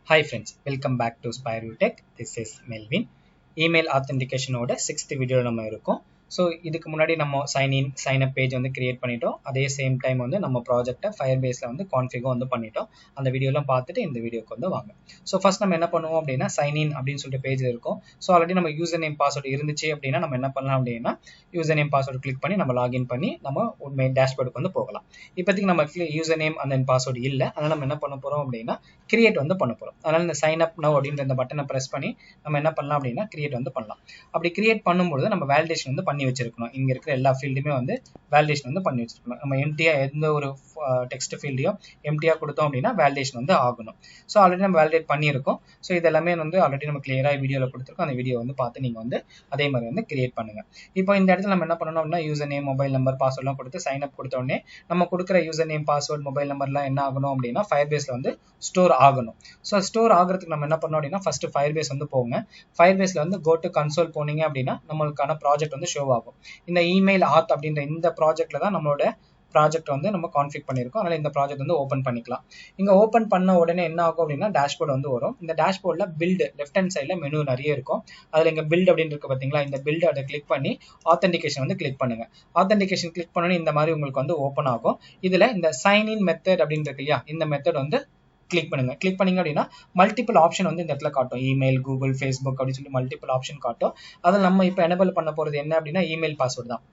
Hi friends, welcome back to spireviewtech. This is Melvin. Email authentication ஓட 6th video நம்ம இருக்கோம். So இதுக்கு முன்னாடி நம்ம sign up பேஜ் வந்து கிரியேட் பண்ணிட்டோம். அதே சேம் டைம் வந்து நம்ம ப்ராஜெக்டை ஃபயர்பேஸில் வந்து கான்ஃபிகும் வந்து பண்ணிட்டோம். அந்த வீடியோலாம் பார்த்துட்டு இந்த வீடியோக்கு வந்து வாங்க. ஸோ ஃபர்ஸ்ட் நம்ம என்ன பண்ணுவோம் அப்படின்னா sign-in அப்படின்னு சொல்லிட்டு பேஜ் இருக்கும். ஸோ ஆல்ரெடி நம்ம யூசர் நேம் பாஸ்வேர்டு இருந்துச்சு அப்படின்னா நம்ம என்ன பண்ணலாம் அப்படின்னா யூசர் நேம் பாஸ்வேர்டு கிளிக் பண்ணி நம்ம லாகின் பண்ணி நம்ம உண்மை டேஷ்போர்டுக்கு வந்து போகலாம். இப்போதைக்கு நம்ம யூசர் நேம் அந்த பாஸ்வேர்டு இல்லை, அதனால் நம்ம என்ன பண்ண போகிறோம் அப்படின்னா கிரியேட் வந்து பண்ண போகிறோம். அதனால் இந்த சைன் அப் நவ் அப்படின்ற இந்த பட்டனை ப்ரெஸ் பண்ணி நம்ம என்ன பண்ணலாம் அப்படின்னா கிரியேட் வந்து பண்ணலாம். அப்படி கிரியேட் பண்ணும்போது நம்ம வேலிடேஷன் வந்து பண்ணி வச்சிருக்கணும். இங்க இருக்கிற எல்லா ஃபீல்டுமே வந்து வேலிடேஷன் வந்து பண்ணி வச்சிருக்கணும். நம்ம எம்டியா எந்த ஒரு டெக்ஸ்ட் ஃபீல்டையும் எம்டியா கொடுத்தோம் அப்படின்னா வேலிடேஷன் வந்து ஆகணும். ஸோ ஆல்ரெடி நம்ம வேலிடேட் பண்ணியிருக்கோம். ஸோ இதெல்லாமே வந்து ஆல்ரெடி நம்ம கிளியராக வீடியோவில் கொடுத்துருக்கோம். அந்த வீடியோ வந்து பார்த்து நீங்கள் வந்து அதே மாதிரி வந்து கிரியேட் பண்ணுங்க. இப்போ இந்த இடத்துல நம்ம என்ன பண்ணணும் அப்படின்னா யூசர் நேம் மொபைல் நம்பர் பாஸ்வேர்ட்லாம் கொடுத்து சைன் அப் கொடுத்த உடனே நம்ம கொடுக்குற யூசர் நேம் பாஸ்வேர்ட் மொபைல் நம்பர்லாம் என்ன ஆகணும் அப்படின்னா ஃபயர்பேஸில் வந்து ஸ்டோர் ஆகணும். ஸோ ஸ்டோர் ஆகிறதுக்கு நம்ம என்ன பண்ணோம் அப்படின்னா ஃபர்ஸ்ட் ஃபயர்பேஸ் வந்து போங்க. ஃபயர்பேஸில் வந்து கோ டு கன்சோல் போனீங்க அப்படின்னா நம்மளுக்கான ப்ராஜெக்ட் வந்து ஷோ ஆகும். இந்த இமெயில் ஆத் அப்படின்ற இந்த ப்ராஜெக்ட்ல தான் நம்மளோட ப்ராஜெக்ட் வந்து நம்ம கான்ஃபிக் பண்ணியிருக்கோம். அதனால் இந்த ப்ராஜெக்ட் வந்து ஓப்பன் பண்ணிக்கலாம். இங்கே ஓப்பன் பண்ண உடனே என்ன ஆகும் அப்படின்னா டேஷ்போர்டு வந்து வரும். இந்த டேஷ்போர்டில் பில்டு லெஃப்ட் ஹேண்ட் சைடில் மெனு நிறைய இருக்கும். அதில் இங்கே பில்டு அப்படின்னு இருக்கு பார்த்தீங்களா, இந்த பில்டு அதை கிளிக் பண்ணி ஆத்தென்டிகேஷன் வந்து கிளிக் பண்ணுங்க. ஆத்தென்டிகேஷன் கிளிக் பண்ணி இந்த மாதிரி உங்களுக்கு வந்து ஓப்பன் ஆகும். இதில் இந்த சைன் இன் மெத்தட் அப்படின்னு இருக்கு இல்லையா, இந்த மெத்தட் வந்து கிளிக் பண்ணுங்க. கிளிக் பண்ணீங்க அப்படின்னா மல்டிபிள் ஆப்ஷன் வந்து இந்த இடத்துல காட்டும். இமெயில், கூகுள், ஃபேஸ்புக் அப்படின்னு சொல்லி மல்டிபிள் ஆப்ஷன் காட்டும். அதில் நம்ம இப்போ எனேபிள் பண்ண போகிறது என்ன அப்படின்னா இமெயில் பாஸ்வேர்டு தான்.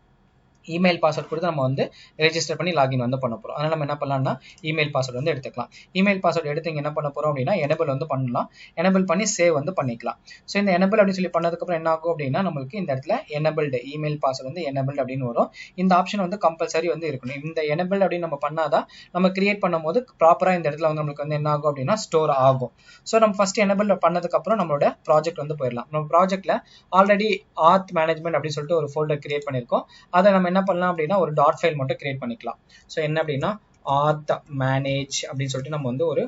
இமெயில் பாஸ்வேர்ட் கொடுத்து நம்ம வந்து ரெஜிஸ்டர் பண்ணி லாகின் வந்து பண்ண போகிறோம். அதனால் நம்ம என்ன பண்ணலாம்னா இமெயில் பாஸ்வேர்டு வந்து எடுத்துக்கலாம். இமெயில் பாஸ்வேர்டு எடுத்து இங்கே என்ன பண்ண போகிறோம் அப்படின்னா எனேபிள் வந்து பண்ணலாம். எனேபிள் பண்ணி சேவ் வந்து பண்ணிக்கலாம். ஸோ இந்த எனேபிள் அப்படின்னு சொல்லி பண்ணதுக்கப்புறம் என்ன ஆகும் அப்படின்னா நம்மளுக்கு இந்த இடத்துல எனேபிள்டு இமெயில் பாஸ்வேர்டு வந்து எனேபிள்டு அப்படின்னு வரும். இந்த ஆப்ஷன் வந்து கம்பல்சரி வந்து இருக்கணும். இந்த எனேபிள் அப்படின்னு நம்ம பண்ணாதான் நம்ம கிரியேட் பண்ணும்போது ப்ராப்பராக இந்த இடத்துல வந்து நம்மளுக்கு வந்து என்ன ஆகும் அப்படின்னா ஸ்டோர் ஆகும். ஸோ நம்ம ஃபர்ஸ்ட் எனேபிள் பண்ணதுக்கப்புறம் நம்மளோட ப்ராஜெக்ட் வந்து போயிடலாம். நம்ம ப்ராஜெக்ட்ல ஆல்ரெடி ஆத் மேனேஜ்மெண்ட் அப்படின்னு சொல்லிட்டு ஒரு ஃபோல்டர் கிரியேட் பண்ணியிருக்கோம். அதை நம்ம என்ன பண்ணலாம் அப்படின்னா ஒரு டாட் ஃபைல் மட்டும் கிரியேட் பண்ணிக்கலாம். ஸோ என்ன அப்படின்னா ஆத் மேனேஜ் அப்படின்னு சொல்லிட்டு நம்ம வந்து ஒரு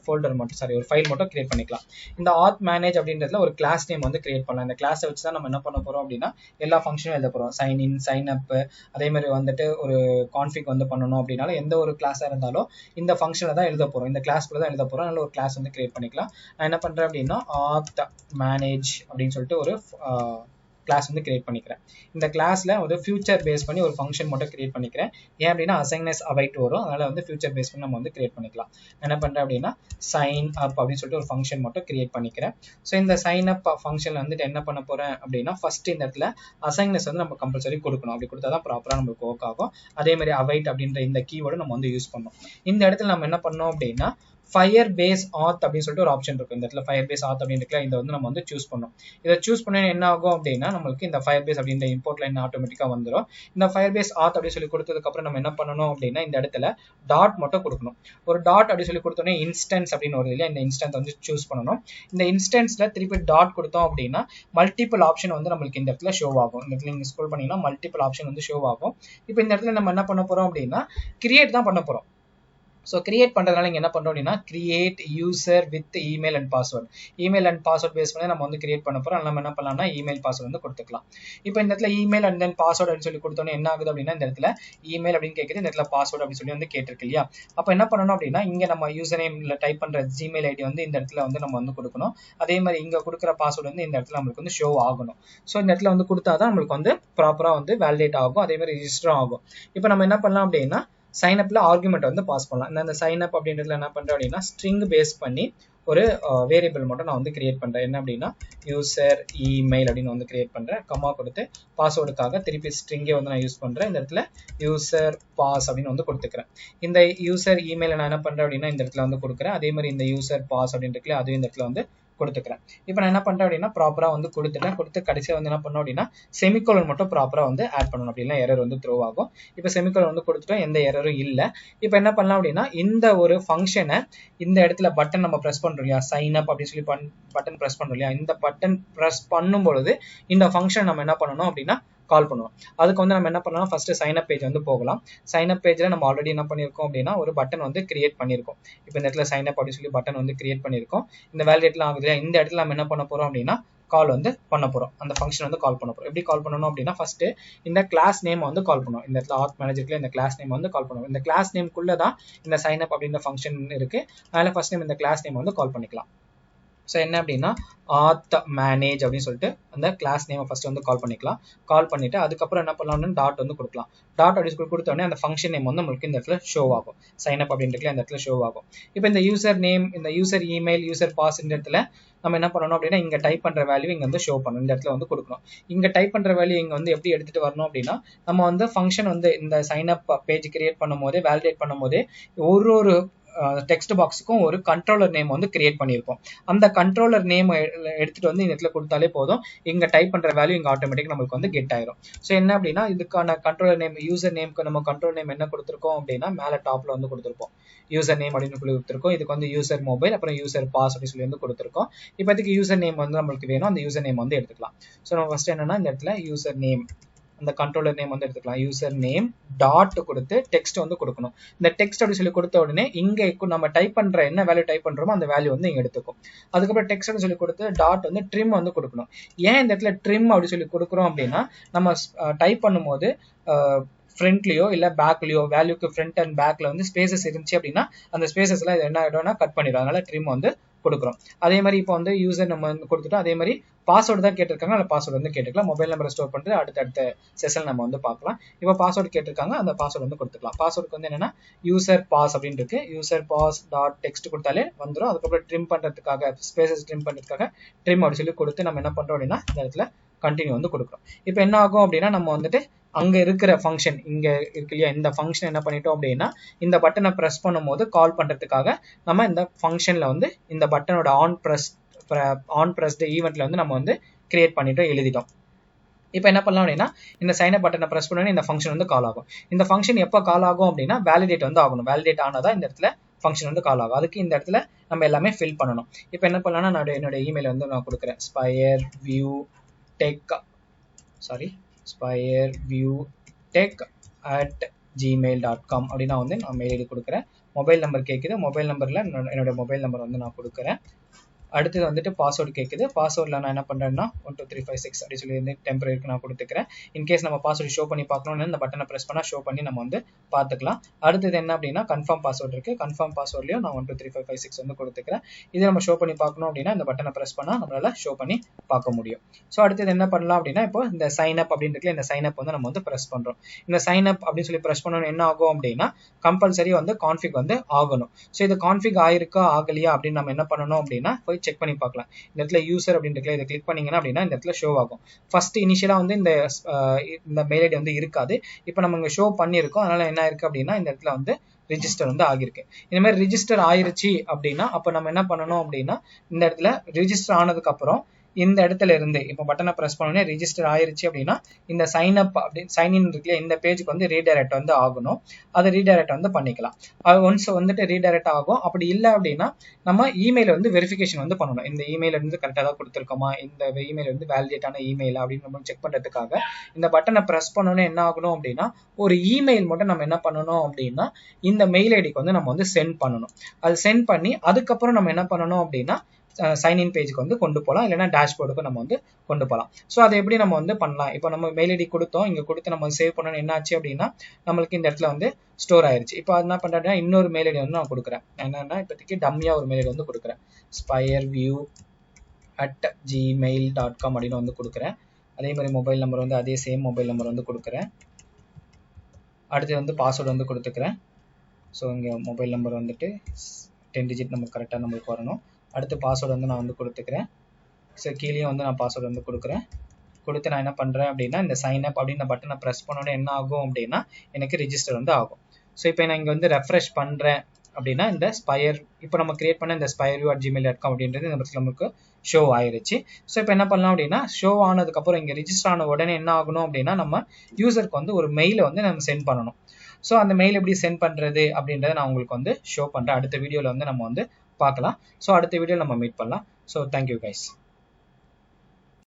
ஃபோல்டர் மட்டும் ஒரு ஃபைல் மட்டும் கிரியேட் பண்ணிக்கலாம். இந்த ஆத் மேனேஜ் அப்படின்றதுல ஒரு கிளாஸ் நேம் வந்து கிரியேட் பண்ணலாம். இந்த கிளாஸை வச்சு தான் நம்ம என்ன பண்ண போறோம் அப்படின்னா எல்லா ஃபங்க்ஷனும் எழுத போறோம். சைன் இன், சைன் அப், அதே மாதிரி வந்துட்டு ஒரு கான்ஃபிக் வந்து பண்ணணும் அப்படின்னாலும் எந்த ஒரு கிளாஸாக இருந்தாலும் இந்த ஃபங்க்ஷனை தான் எழுத போறோம், இந்த கிளாஸ்க்குள்ள தான் எழுத போறோம். அதனால ஒரு கிளாஸ் வந்து கிரியேட் பண்ணிக்கலாம். நான் என்ன பண்றேன் அப்படின்னா ஆத் மேனேஜ் அப்படின்னு சொல்லிட்டு ஒரு கிளாஸ் வந்து கிரியேட் பண்ணிக்கிறேன். இந்த கிளாஸ்ல ஒரு ஃபியூச்சர் பேஸ் பண்ணி ஒரு ஃபங்க்ஷன் மட்டும் கிரியேட் பண்ணிக்கிறேன். ஏன் அப்படின்னா அசைனஸ் அவைட் வரும், அதனால வந்து ஃபியூச்சர் பேஸ் பண்ணி நம்ம வந்து கிரியேட் பண்ணிக்கலாம். என்ன பண்றேன் அப்படின்னா சைன் அப் அப்படின்னு சொல்லிட்டு ஒரு ஃபங்க்ஷன் மட்டும் கிரியேட் பண்ணிக்கிறேன். ஸோ இந்த சைன் அப் ஃபங்க்ஷன்ல வந்துட்டு என்ன பண்ண போறேன் அப்படின்னா ஃபர்ஸ்ட் இந்த இடத்துல அசைனஸ் வந்து நம்ம கம்பல்சரி கொடுக்கணும். அப்படி கொடுத்தா தான் ப்ராப்பரா நம்மளுக்கு ஒர்க் ஆகும். அதே மாதிரி அவைட் அப்படின்ற இந்த கீவேர்டு நம்ம வந்து யூஸ் பண்ணோம். இந்த இடத்துல நம்ம என்ன பண்ணோம் அப்படின்னா Firebase Auth அப்படின்னு சொல்லிட்டு ஒரு ஆப்ஷன் இருக்கு. இந்த இடத்துல Firebase Auth அப்படின்னு இருக்குல்ல, இதை வந்து நம்ம வந்து சூஸ் பண்ணோம். இதை சூஸ் பண்ண என்ன ஆகும் அப்படின்னா நம்மளுக்கு இந்த Firebase அப்படின்ற இம்போர்ட் லைன் ஆட்டோமேட்டிக்கா வந்துடும். இந்த Firebase Auth அப்படின்னு சொல்லி கொடுத்ததுக்கு அப்புறம் நம்ம என்ன பண்ணணும் அப்படின்னா இந்த இடத்துல டாட் மட்டும் கொடுக்கணும். ஒரு டாட் அப்படி சொல்லி கொடுத்தோன்னே இன்ஸ்டன்ஸ் அப்படின்னு வருது இல்லையா, இந்த இன்ஸ்டன்ஸ் வந்து சூஸ் பண்ணணும். இந்த இன்ஸ்டன்ஸ்ல திருப்பி டாட் கொடுத்தோம் அப்படின்னா மல்டிபிள் ஆப்ஷன் வந்து நம்மளுக்கு இந்த இடத்துல ஷோ ஆகும். இந்த இடத்துல நீங்க ஸ்க்ரோல் பண்ணீங்கன்னா மல்டிபிள் ஆப்ஷன் வந்து ஷோ ஆகும். இப்போ இந்த இடத்துல நம்ம என்ன பண்ண போறோம் அப்படின்னா கிரியேட் தான் பண்ண போறோம். ஸோ கிரியேட் பண்ணுறதுனால இங்கே என்ன பண்ணுறோம் அப்படின்னா create user with email and password. Email and password paste பண்ணி நம்ம வந்து கிரியேட் பண்ண போகிறோம். நம்ம என்ன பண்ணலாம்னா இமெயில் பாஸ்வேர்ட் வந்து கொடுத்துக்கலாம். இப்போ இந்த இடத்துல இமெயில் அண்ட் தென் பாஸ்வேர்ட் அப்படின்னு சொல்லி கொடுத்தோன்னே என்ன ஆகுது அப்படின்னா இந்த இடத்துல இமெயில் அப்படின்னு கேட்குது, இந்த இடத்துல பாஸ்வேர்ட் அப்படின்னு சொல்லி வந்து கேட்டிருக்கு இல்லையா. அப்போ என்ன பண்ணணும் அப்படின்னா இங்கே நம்ம யூசர் நேம்ல டைப் பண்ணுற ஜிமெயில் ஐடி வந்து இந்த இடத்துல வந்து நம்ம வந்து கொடுக்கணும். அதே மாதிரி இங்கே கொடுக்குற பாஸ்வேர்ட் வந்து இந்த இடத்துல நம்மளுக்கு வந்து ஷோ ஆகணும். ஸோ இந்த இடத்துல வந்து கொடுத்தா தான் நம்மளுக்கு வந்து ப்ராப்பராக வந்து வேலிடேட் ஆகும், அதே மாதிரி ரிஜிஸ்டரும் ஆகும். இப்போ நம்ம என்ன பண்ணலாம் அப்படின்னா சைன் அப்ல ஆர்குமெண்ட் வந்து பாஸ் பண்ணலாம். இந்த சைன் அப் அப்படின்றதுல என்ன பண்றேன் அப்படின்னா ஸ்ட்ரிங் பேஸ் பண்ணி ஒரு வேரியபிள் மட்டும் நான் வந்து கிரியேட் பண்றேன். என்ன அப்படின்னா யூசர் இமெயில் அப்படின்னு வந்து கிரியேட் பண்றேன். கமா கொடுத்து பாஸ்வேர்டுக்காக திருப்பி ஸ்ட்ரிங்கே வந்து நான் யூஸ் பண்றேன். இந்த இடத்துல யூசர் பாஸ் அப்படின்னு வந்து கொடுத்துக்கிறேன். இந்த யூசர் இமெயில் நான் என்ன பண்றேன் அப்படின்னா இந்த இடத்துல வந்து கொடுக்குறேன். அதே மாதிரி இந்த யூசர் பாஸ் அப்படின்னு இருக்குல்ல அதையும் இந்த இடத்துல வந்து கொடுத்துக்கிறேன். இப்போ நான் என்ன பண்றேன் அப்படின்னா ப்ராப்பரா வந்து கொடுத்து கடைசியா வந்து என்ன பண்ணோம் அப்படின்னா செமிகோலன் மட்டும் ப்ராப்பரா வந்து ஆட் பண்ணணும். அப்படின்னா எரர் வந்து த்ரோ ஆகும். இப்போ செமிகோலன் வந்து கொடுத்துட்டோம், எந்த எரரும் இல்லை. இப்போ என்ன பண்ணலாம் அப்படின்னா இந்த ஒரு ஃபங்க்ஷனை இந்த இடத்துல பட்டன் நம்ம ப்ரெஸ் பண்றோம் இல்லையா, சைன் அப் அப்படின்னு சொல்லி பட்டன் ப்ரெஸ் பண்றோம் இல்லையா, இந்த பட்டன் ப்ரெஸ் பண்ணும் பொழுது இந்த ஃபங்க்ஷன் நம்ம என்ன பண்ணணும் அப்படின்னா கால் பண்ணுவோம். அதுக்கு வந்து நம்ம என்ன பண்ணலாம், ஃபர்ஸ்ட் சைன் அப் பேஜ் வந்து போகலாம். சைன் அப் பேஜ்ல நம்ம ஆல்ரெடி என்ன பண்ணியிருக்கோம் அப்படின்னா ஒரு பட்டன் வந்து கிரியேட் பண்ணியிருக்கோம். இப்போ இந்த இடத்துல சைன் அப் அப்படின்னு சொல்லி பட்டன் வந்து கிரியேட் பண்ணியிருக்கோம். இந்த வேலிடேட்லாம் ஆகுது. இந்த இடத்துல நம்ம என்ன பண்ண போறோம் அப்படின்னா கால் வந்து பண்ண போறோம். அந்த ஃபங்க்ஷன் வந்து கால் பண்ண போறோம். எப்படி கால் பண்ணணும் அப்படின்னா ஃபர்ஸ்ட் இந்த கிளாஸ் நேம் வந்து கால் பண்ணுவோம். இந்த இடத்துல ஆத் மேனேஜர்ல இந்த கிளாஸ் நேம் வந்து கால் பண்ணுவோம். இந்த கிளாஸ் நேம்க்குள்ள தான் இந்த சைன் அப் அப்படின்ற ஃபங்க்ஷன் இருக்கு. அதனால ஃபர்ஸ்ட் நேம் இந்த கிளாஸ் நேம் வந்து கால் பண்ணிக்கலாம். ஸோ என்ன அப்படின்னா ஆத் மேனேஜ் அப்படின்னு சொல்லிட்டு அந்த கிளாஸ் நேமை ஃபர்ஸ்ட் வந்து கால் பண்ணிக்கலாம். கால் பண்ணிட்டு அதுக்கப்புறம் என்ன பண்ணலாம்னு டாட் வந்து கொடுக்கலாம். டாட் அப்படி கொடுத்தோடனே அந்த ஃபங்க்ஷன் நேம் வந்து நம்மளுக்கு இந்த இடத்துல ஷோ ஆகும். சைன் அப் அப்படின்றதுல இந்த இடத்துல ஷோ ஆகும். இப்போ இந்த யூசர் நேம், இந்த யூசர் இமெயில், யூசர் பாஸ் இந்த இடத்துல நம்ம என்ன பண்ணணும் அப்படின்னா இங்க டைப் பண்ற வேல்யூ இங்க வந்து ஷோ பண்ணணும். இந்த இடத்துல வந்து கொடுக்கணும். இங்க டைப் பண்ற வேல்யூ இங்க வந்து எப்படி எடுத்துட்டு வரணும் அப்படின்னா நம்ம வந்து ஃபங்க்ஷன் வந்து இந்த சைன் அப் பேஜ் கிரியேட் பண்ணும் போதே வேலிடேட் பண்ணும் போதே ஒரு டெக்ஸ்ட் பாக்ஸுக்கும் ஒரு கண்ட்ரோலர் நேம் வந்து கிரியேட் பண்ணியிருக்கோம். அந்த கண்ட்ரோலர் நேம் எடுத்துட்டு வந்து இந்த இடத்துல கொடுத்தாலே போதும். இங்க டைப் பண்ற வேல்யூ இங்க ஆட்டோமேட்டிக் நம்மளுக்கு வந்து கெட் ஆயிரும். ஸோ என்ன அப்படின்னா இதுக்கான கண்ட்ரோலர் நேம், யூசர் நேம்க்கு நம்ம கண்ட்ரோல் நேம் என்ன கொடுத்துருக்கோம் அப்படின்னா மேல டாப்ல வந்து கொடுத்துருப்போம். யூசர் நேம் அப்படின்னு சொல்லி கொடுத்துருக்கோம். இதுக்கு வந்து யூசர் மொபைல் அப்புறம் யூசர் பாஸ் அப்படின்னு சொல்லி வந்து கொடுத்துருக்கோம். இப்போதைக்கு யூசர் நேம் வந்து நம்மளுக்கு வேணும். அந்த யூசர் நேம் வந்து எடுத்துக்கலாம். ஸோ நம்ம ஃபர்ஸ்ட் என்னன்னா இந்த இடத்துல யூசர் நேம், அந்த கண்ட்ரோலர் நேம் வந்து எடுத்துக்கலாம். யூசர் நேம் டாட் கொடுத்து டெக்ஸ்ட் வந்து கொடுக்கணும். இந்த டெக்ஸ்ட் அப்படி சொல்லி கொடுத்த உடனே இங்க நம்ம டைப் பண்ற என்ன வேல்யூ டைப் பண்றோமோ அந்த வேல்யூ வந்து இங்க எடுத்துக்கும். அதுக்கப்புறம் டெக்ஸ்ட் அப்படி சொல்லி கொடுத்து டாட் வந்து ட்ரிம் வந்து கொடுக்கணும். ஏன் இந்த இடத்துல ட்ரிம் அப்படி சொல்லி கொடுக்குறோம் அப்படின்னா நம்ம டைப் பண்ணும்போது ஃப்ரண்ட்லயோ இல்ல பேக்லயோ வேல்யூக்கு ஃப்ரண்ட் அண்ட் பேக்ல வந்து ஸ்பேசஸ் இருந்துச்சு அப்படின்னா அந்த ஸ்பேசஸ் எல்லாம் என்ன ஆயிடும்னா கட் பண்ணிடும். அதனால ட்ரிம் வந்து கொடுக்குறோம். அதே மாதிரி இப்போ வந்து யூசர் நம்ம வந்து கொடுத்துட்டோம். அதே மாதிரி பாஸ்வேர்டு தான் கேட்டிருக்காங்க, அந்த பாஸ்வேர்டு வந்து கேட்டுக்கலாம். மொபைல் நம்பரை ஸ்டோர் பண்ணிட்டு அடுத்த செஷன் நம்ம வந்து பார்க்கலாம். இப்போ பாஸ்வேர்டு கேட்டிருக்காங்க, அந்த பாஸ்வேர்டு வந்து கொடுத்துக்கலாம். பாஸ்வேர்டுக்கு வந்து என்னன்னா யூசர் பாஸ் அப்படின்னு இருக்கு. யூசர் பாஸ் டாட் டெக்ஸ்ட் கொடுத்தாலே வந்துடும். அதுக்கப்புறம் ட்ரிம் பண்றதுக்காக ஸ்பேசஸ் ட்ரிம் பண்றதுக்காக ட்ரிம் அப்படி சொல்லி கொடுத்து நம்ம என்ன பண்றோம் அப்படின்னா இந்த இடத்துல கண்டினியூ வந்து கொடுக்குறோம். இப்போ என்ன ஆகும் அப்படின்னா நம்ம வந்துட்டு அங்க இருக்கிற ஃபங்க்ஷன் இங்க இருக்கு இல்லையா, இந்த ஃபங்க்ஷன் என்ன பண்ணிட்டோம் அப்படின்னா இந்த பட்டனை பிரஸ் பண்ணும்போது கால் பண்றதுக்காக நம்ம இந்த ஃபங்க்ஷன்ல வந்து இந்த பட்டனோட ஆன் பிரஸ்ட் ஈவெண்ட்ல வந்து நம்ம வந்து கிரியேட் பண்ணிட்டோம், எழுதிட்டோம். இப்போ என்ன பண்ணலாம் அப்படின்னா இந்த சைன் அப் பட்டனை பிரஸ் பண்ணோன்னே இந்த ஃபங்க்ஷன் வந்து கால் ஆகும். இந்த ஃபங்க்ஷன் எப்போ கால் ஆகும் அப்படின்னா வேலிடேட் வந்து ஆகணும். வேலிடேட் ஆனாதான் இந்த இடத்துல ஃபங்க்ஷன் வந்து கால் ஆகும். அதுக்கு இந்த இடத்துல நம்ம எல்லாமே ஃபில் பண்ணணும். இப்போ என்ன பண்ணலாம்னா நான் என்னோட இமெயில் வந்து நான் கொடுக்குறேன். spireviewtech@gmail.com அப்படின்னு வந்து நான் மெயில் ஐடி கொடுக்குறேன். மொபைல் நம்பர் கேட்குது. மொபைல் நம்பர்ல என்னோட மொபைல் நம்பர் வந்து நான் கொடுக்குறேன். அடுத்தது வந்துட்டு பாஸ்வேர்டு கேட்குது. பாஸ்வேர்டில் நான் என்ன பண்ணுறேன்னா 12356 அப்படி சொல்லி வந்து டெம்பரரிக்கு நான் கொடுத்துக்கிறேன். இன்கேஸ் நம்ம பாஸ்வேர்டு ஷோ பண்ணி பார்க்கணும்னு இந்த பட்டனை ப்ரெஸ் பண்ணால் ஷோ பண்ணி நம்ம வந்து பார்த்துக்கலாம். அடுத்தது என்ன அப்படின்னா கன்ஃபார்ம் பாஸ்வேர்டு இருக்குது. கன்ஃபார்ம் பாஸ்வேர்ட்லையும் நான் 12356 வந்து கொடுத்துக்கிறேன். இது நம்ம ஷோ பண்ணி பார்க்கணும் அப்படின்னா இந்த பட்டனை ப்ரெஸ் பண்ணால் நம்மளால ஷோ பண்ணி பார்க்க முடியும். ஸோ அடுத்தது என்ன பண்ணலாம் அப்படின்னா இப்போ இந்த சைன் அப் அப்படின்றதுல இந்த சைன் அப் வந்து நம்ம வந்து ப்ரெஸ் பண்ணுறோம். இந்த சைன் அப் அப்படின்னு சொல்லி ப்ரெஸ் பண்ணணும் என்ன ஆகும் அப்படின்னா கம்பல்சரி வந்து கான்ஃபிக் வந்து ஆகணும். ஸோ இது கான்ஃபிக் ஆயிருக்கா ஆகலையா அப்படின்னு நம்ம என்ன பண்ணணும் அப்படின்னா போய் செக் பண்ணி பார்க்கலாம். இந்த இடத்துல யூசர் அப்படின்றதுல இதை கிளிக் பண்ணீங்கன்னா அப்படின்னா இந்த இடத்துல ஷோ ஆகும். ஃபர்ஸ்ட் இனிஷியலா வந்து இந்த மெயில் ஐடி வந்து இருக்காது. இப்போ நம்ம இங்க ஷோ பண்ணியிருக்கோம். அதனால என்ன இருக்கு அப்படின்னா இந்த இடத்துல வந்து ரிஜிஸ்டர் வந்து ஆகிருக்கு. இந்த மாதிரி ரிஜிஸ்டர் ஆயிருச்சு அப்படின்னா அப்ப நம்ம என்ன பண்ணணும் அப்படின்னா இந்த இடத்துல ரிஜிஸ்டர் ஆனதுக்கு அப்புறம் இந்த இடத்துல இருந்து இப்போ பட்டனை பிரஸ் பண்ணோடனே ரிஜிஸ்டர் ஆயிருச்சு அப்படின்னா இந்த சைன் அப் அப்படி சைன் இன் இருக்குல்ல இந்த பேஜுக்கு வந்து ரீடைரக்ட் வந்து ஆகணும். அதை ரீடைரக்ட் வந்து பண்ணிக்கலாம். அது ஒன்ஸ் வந்துட்டு ரீடைரக்ட் ஆகும். அப்படி இல்லை அப்படின்னா நம்ம இமெயில் வந்து வெரிஃபிகேஷன் வந்து பண்ணணும். இந்த இமெயில் வந்து கரெக்டாக தான் கொடுத்துருக்கோமா, இந்த இமெயில் வந்து வேலிடேட்டான இமெயில் அப்படின்னு நம்ம செக் பண்ணுறதுக்காக இந்த பட்டனை பிரஸ் பண்ணோன்னே என்ன ஆகணும் அப்படின்னா ஒரு இமெயில் மட்டும் நம்ம என்ன பண்ணணும் அப்படின்னா இந்த மெயில் ஐடிக்கு வந்து நம்ம வந்து சென்ட் பண்ணணும். அது சென்ட் பண்ணி அதுக்கப்புறம் நம்ம என்ன பண்ணணும் அப்படின்னா சைன்இன் பேஜுக்கு வந்து கொண்டு போகலாம், இல்லைன்னா டேஷ்போர்டுக்கு நம்ம வந்து கொண்டு போகலாம். ஸோ அதை எப்படி நம்ம வந்து பண்ணலாம்? இப்போ நம்ம மெயில் ஐடி கொடுத்தோம், இங்கே கொடுத்து நம்ம சேவ் பண்ணணும். என்ன ஆச்சு அப்படின்னா நம்மளுக்கு இந்த இடத்துல வந்து ஸ்டோர் ஆயிருச்சு. இப்போ என்ன பண்ணுறேன்னா இன்னொரு மெயில் ஐடி வந்து நான் கொடுக்குறேன். என்னன்னா இப்போதைக்கு டம்மியாக ஒரு மெயில் ஐடி வந்து கொடுக்குறேன். spireviewtech@gmail.com அப்படின்னு வந்து கொடுக்குறேன். அதே மாதிரி மொபைல் நம்பர் வந்து அதே சேம் மொபைல் நம்பர் வந்து கொடுக்குறேன். அடுத்து வந்து பாஸ்வேர்டு வந்து கொடுத்துக்கிறேன். ஸோ இங்கே மொபைல் நம்பர் வந்துட்டு 10 டிஜிட் நம்ம கரெக்டாக நம்மளுக்கு வரணும். அடுத்து பாஸ்வேர்டு வந்து நான் வந்து கொடுத்துக்கிறேன். ஸோ கீழேயும் வந்து நான் பாஸ்வேர்டு வந்து கொடுக்குறேன். கொடுத்து நான் என்ன பண்ணுறேன் அப்படின்னா இந்த சைன் அப் அப்படின்னு பட்டனை ப்ரெஸ் பண்ணோன்னே என்ன ஆகும் அப்படின்னா எனக்கு ரிஜிஸ்டர் வந்து ஆகும். ஸோ இப்போ நான் இங்கே வந்து ரெஃப்ரெஷ் பண்ணுறேன் அப்படின்னா இந்த இப்போ நம்ம கிரியேட் பண்ண இந்த spireviewtech@gmail.com அப்படின்றது இந்த இடத்துல நமக்கு ஷோ ஆயிருச்சு. ஸோ இப்போ என்ன பண்ணலாம் அப்படின்னா ஷோ ஆனதுக்கப்புறம் இங்கே ரிஜிஸ்டர் ஆன உடனே என்ன ஆகணும் அப்படின்னா நம்ம யூசருக்கு வந்து ஒரு மெயிலை வந்து நம்ம சென்ட் பண்ணணும். ஸோ அந்த மெயில் எப்படி சென்ட் பண்ணுறது அப்படின்றத நான் உங்களுக்கு வந்து ஷோ பண்ணுறேன். அடுத்த வீடியோவில் வந்து நம்ம வந்து பார்க்கலாம். ஸோ அடுத்த வீடியோவில் நம்ம மீட் பண்ணலாம். So thank you guys.